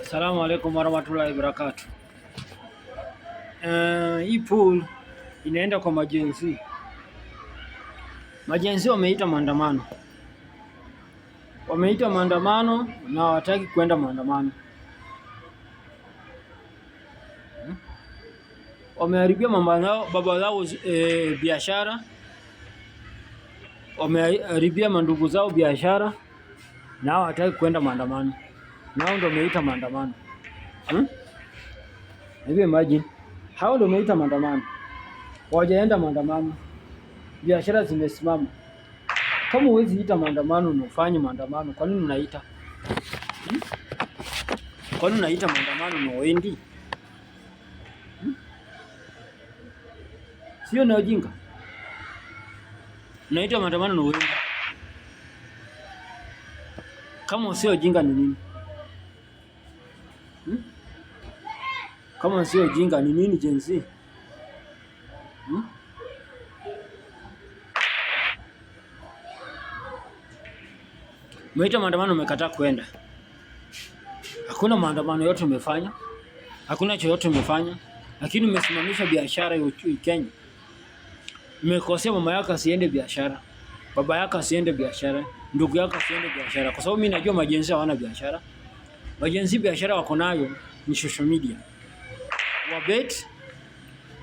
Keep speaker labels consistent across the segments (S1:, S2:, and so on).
S1: Assalamu alaikum warahmatullahi wabarakatuh. Hii pool inaenda kwa majenzi. Majenzi wameita maandamano. Wameita maandamano na hawataki kwenda maandamano. Wameharibia baba zao biashara. Wameharibia mandugu zao biashara na hawataki kwenda maandamano. Nao ndio wameita maandamano. Hivi imagine. Hao ndio wameita maandamano. Hawajaenda maandamano. Biashara zimesimama. Kama huwezi ita maandamano na ufanye maandamano, kwa nini unaita? Kwa nini unaita maandamano na uendi? Sio na ujinga. Unaita maandamano na uendi. Kama sio ujinga ni nini? Kama sio ujinga ni nini Gen Z? Umeita maandamano umekataa kwenda. Hakuna maandamano yote umefanya. Hakuna chochote umefanya. Lakini umesimamisha biashara ya Kenya. Umekosea mama yako asiende biashara. Baba yako asiende biashara. Ndugu yako asiende biashara. Kwa sababu mimi najua majenzi hawana biashara. Majenzi biashara wako nayo ni social media. Wabet,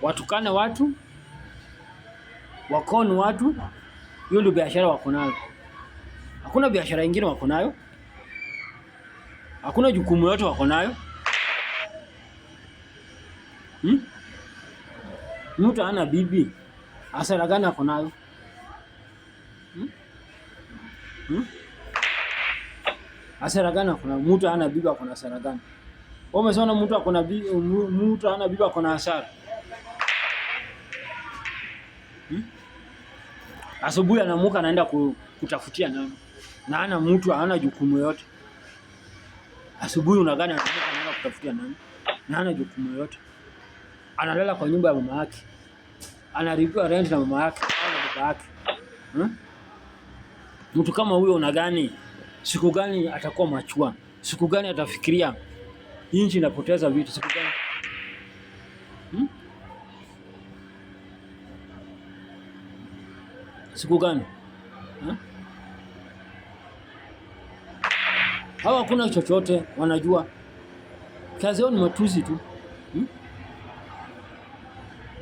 S1: watukane watu, wakoni watu, hiyo ndio biashara wako nayo. Hakuna biashara nyingine wako nayo. Hakuna jukumu yote wako nayo. Mtu ana bibi, hasara gani wako nayo? Hasara gani wako nayo? Mtu ana bibi wako na hasara gani? Wewe umesema mtu ako na bibi, mtu ana bibi wako na hasara. Asubuhi anaamka anaenda kutafutia nani? Na ana mtu hana jukumu yote. Asubuhi unagani anaamka anaenda kutafutia nani? Na hana jukumu yote. Analala kwa nyumba ya mama yake. Analipiwa rent na mama yake au na baba yake. Mtu kama huyo unagani siku gani atakuwa machua? Siku gani atafikiria nchi inapoteza vitu siku gani? Siku gani? Hawa hakuna chochote wanajua. Kazi yao ni matusi tu.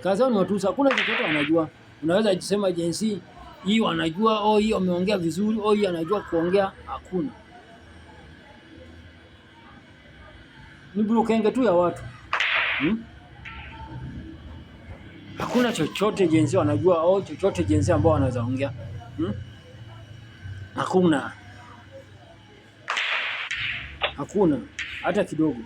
S1: Kazi yao ni matusi, hakuna chochote wanajua. Unaweza kusema Gen Z hii wanajua, hii wameongea vizuri, hii anajua kuongea, hakuna. Ni burukenge tu ya watu. Hakuna chochote Gen Z wanajua, chochote Gen Z ambao wanaweza ongea. Hakuna. Hakuna hata kidogo.